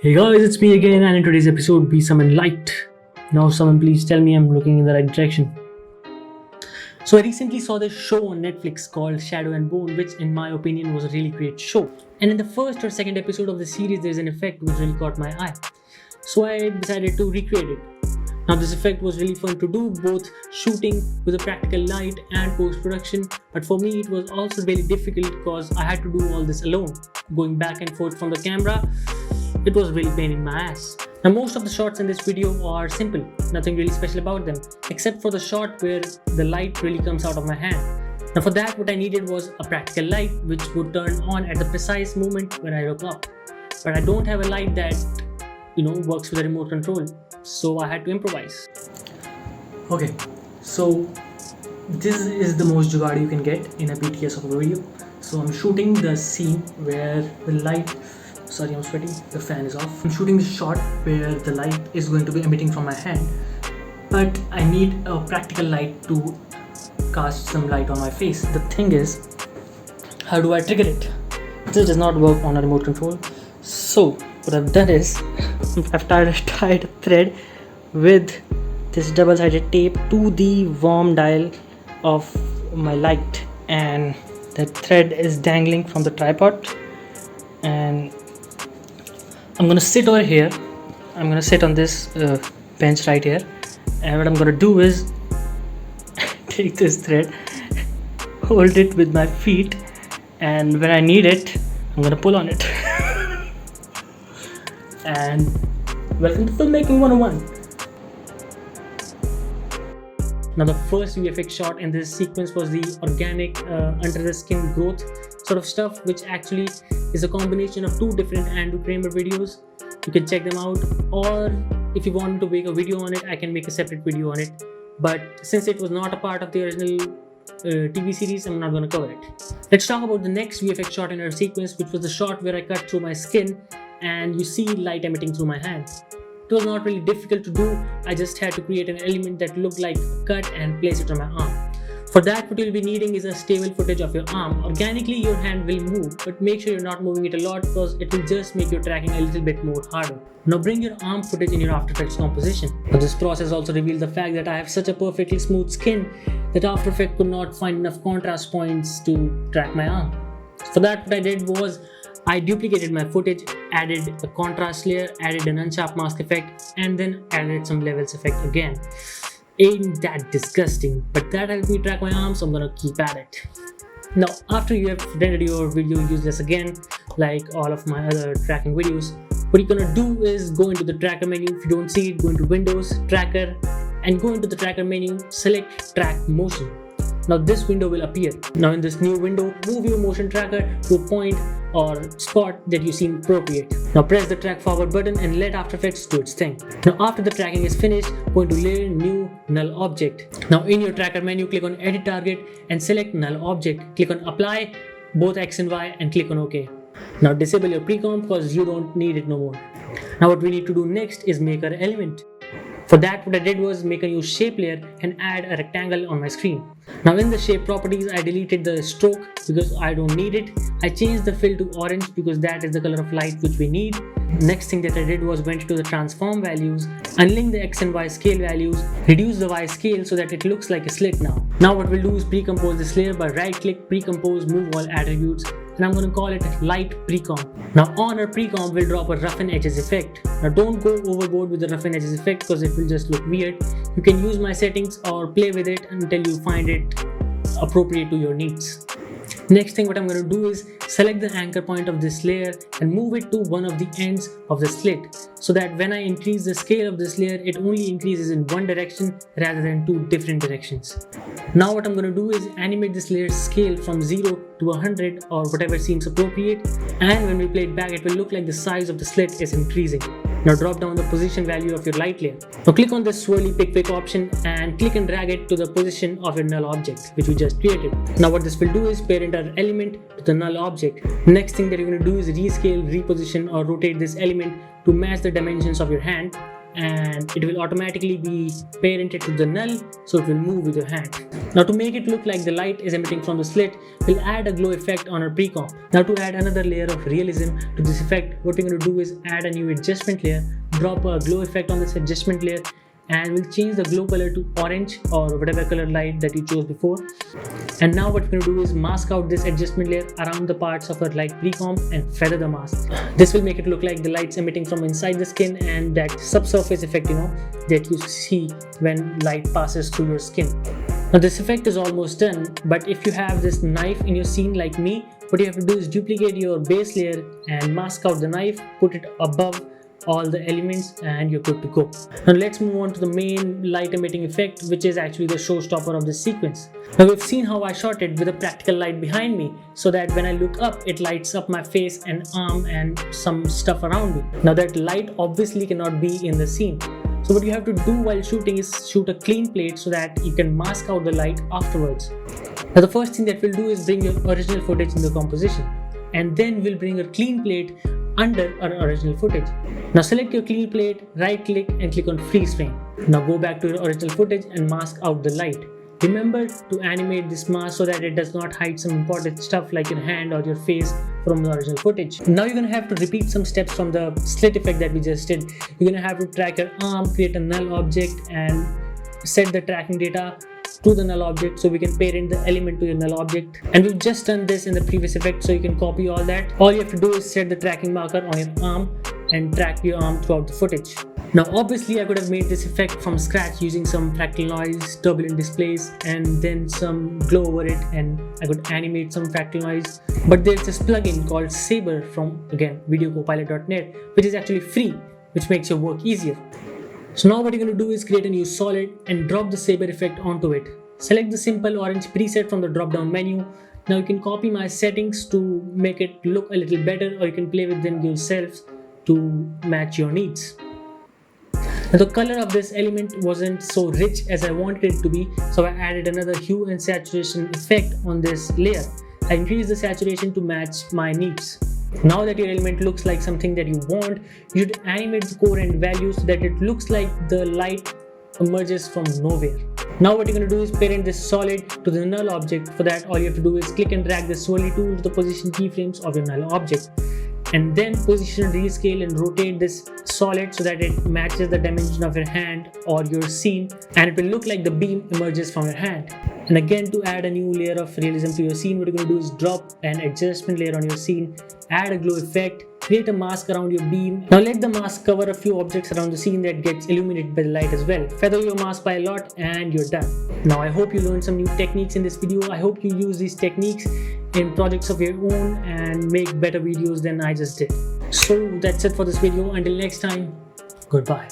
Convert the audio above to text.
Hey guys, it's me again, and in today's episode we summon light. Now someone please tell me I'm looking in the right direction. So I recently saw this show on Netflix called Shadow and Bone, which in my opinion was a really great show. And in the first or second episode of the series there's an effect which really caught my eye. So I decided to recreate it. Now this effect was really fun to do, both shooting with a practical light and post-production, but for me it was also really difficult because I had to do all this alone. Going back and forth from the camera, it was really pain in my ass. Now most of the shots in this video are simple, nothing really special about them, except for the shot where the light really comes out of my hand. Now for that what I needed was a practical light which would turn on at the precise moment when I look up. But I don't have a light that works with a remote control, so I had to improvise. Okay, so this is the most jugaad you can get in a BTS of a video. So I'm shooting the scene where the light, sorry I'm sweating, the fan is off. I'm shooting the shot where the light is going to be emitting from my hand, but I need a practical light to cast some light on my face. The thing is, how do I trigger it? This does not work on a remote control. So what I've done is I've tied a thread with this double-sided tape to the warm dial of my light, and that thread is dangling from the tripod. And I'm gonna sit over here. I'm gonna sit on this bench right here, and what I'm gonna do is take this thread, hold it with my feet, and when I need it, I'm gonna pull on it. And welcome to Filmmaking 101. Now the first VFX shot in this sequence was the organic under the skin growth sort of stuff, which actually is a combination of two different Andrew Kramer videos. You can check them out, or if you want to make a video on it, I can make a separate video on it. But since it was not a part of the original TV series, I'm not going to cover it. Let's talk about the next VFX shot in our sequence, which was the shot where I cut through my skin and you see light emitting through my hands. It was not really difficult to do. I just had to create an element that looked like a cut and place it on my arm. For that, what you'll be needing is a stable footage of your arm. Organically, your hand will move, but make sure you're not moving it a lot because it will just make your tracking a little bit more harder. Now bring your arm footage in your After Effects composition. But this process also revealed the fact that I have such a perfectly smooth skin that After Effects could not find enough contrast points to track my arm. For that, what I did was I duplicated my footage, added a contrast layer, added an unsharp mask effect, and then added some levels effect again. Ain't that disgusting, but that helped me track my arm, so I'm gonna keep at it. Now after you have rendered your video useless again, like all of my other tracking videos, what you're gonna do is go into the tracker menu. If you don't see it, go into Windows, Tracker, and go into the tracker menu, select Track Motion. Now this window will appear. Now in this new window, move your motion tracker to a point or spot that you seem appropriate. Now press the track forward button and let After Effects do its thing. Now after the tracking is finished, go into Layer, New, Null Object. Now in your tracker menu, click on Edit Target and select Null Object. Click on Apply, both X and Y, and click on OK. Now disable your pre-comp because you don't need it no more. Now what we need to do next is make our element. For that, what I did was make a new shape layer and add a rectangle on my screen. Now in the shape properties, I deleted the stroke because I don't need it. I changed the fill to orange because that is the color of light which we need. Next thing that I did was went to the transform values, unlink the X and Y scale values, reduce the Y scale so that it looks like a slit now. Now what we'll do is pre-compose this layer by right click, pre-compose, move all attributes, and I'm going to call it light pre-comp. Now on our pre-comp, we'll drop a roughen edges effect. Now don't go overboard with the roughen edges effect because it will just look weird. You can use my settings or play with it until you find it appropriate to your needs. Next thing what I'm going to do is select the anchor point of this layer and move it to one of the ends of the slit, so that when I increase the scale of this layer, it only increases in one direction rather than two different directions. Now what I'm going to do is animate this layer's scale from 0 to 100 or whatever seems appropriate, and when we play it back, it will look like the size of the slit is increasing. Now drop down the position value of your light layer. Now click on the swirly pick option and click and drag it to the position of your null object which we just created. Now what this will do is parent our element to the null object. Next thing that you're going to do is rescale, reposition or rotate this element to match the dimensions of your hand. and it will automatically be parented to the null, so it will move with your hand. Now to make it look like the light is emitting from the slit, we'll add a glow effect on our pre-comp. Now to add another layer of realism to this effect, what we're going to do is add a new adjustment layer, drop a glow effect on this adjustment layer, and we'll change the glow color to orange or whatever color light that you chose before. And now what we're going to do is mask out this adjustment layer around the parts of our light pre-comp and feather the mask. This will make it look like the light's emitting from inside the skin, and that subsurface effect, that you see when light passes through your skin. Now this effect is almost done, but if you have this knife in your scene like me, what you have to do is duplicate your base layer and mask out the knife, put it above all the elements, and you're good to go. Now let's move on to the main light emitting effect, which is actually the showstopper of this sequence. Now we've seen how I shot it with a practical light behind me, so that when I look up, it lights up my face and arm and some stuff around me. Now that light obviously cannot be in the scene. So what you have to do while shooting is shoot a clean plate so that you can mask out the light afterwards. Now the first thing that we'll do is bring your original footage in the composition, and then we'll bring a clean plate under our original footage. Now select your clean plate, right click and click on freeze frame. Now go back to your original footage and mask out the light. Remember to animate this mask so that it does not hide some important stuff like your hand or your face from the original footage. Now you're going to have to repeat some steps from the slit effect that we just did. You're going to have to track your arm, create a null object, and set the tracking data to the null object so we can parent the element to your null object. And we've just done this in the previous effect, so you can copy all that. All you have to do is set the tracking marker on your arm and track your arm throughout the footage. Now obviously I could have made this effect from scratch using some fractal noise, turbulent displays, and then some glow over it, and I could animate some fractal noise. But there's this plugin called Saber from, again, videocopilot.net, which is actually free, which makes your work easier. So now what you're going to do is create a new solid and drop the Saber effect onto it. Select the simple orange preset from the drop down menu. Now you can copy my settings to make it look a little better, or you can play with them yourselves to match your needs. Now the color of this element wasn't so rich as I wanted it to be, so I added another hue and saturation effect on this layer. I increased the saturation to match my needs. Now that your element looks like something that you want, you should animate the core and value so that it looks like the light emerges from nowhere. Now what you're going to do is parent this solid to the null object. For that, all you have to do is click and drag the swirly tool to the position keyframes of your null object, and then position, rescale and rotate this solid so that it matches the dimension of your hand or your scene, and it will look like the beam emerges from your hand. And again, to add a new layer of realism to your scene, what you're going to do is drop an adjustment layer on your scene, add a glow effect, create a mask around your beam. Now let the mask cover a few objects around the scene that gets illuminated by the light as well. Feather your mask by a lot and you're done. Now I hope you learned some new techniques in this video. I hope you use these techniques in projects of your own and make better videos than I just did. So that's it for this video. Until next time, goodbye.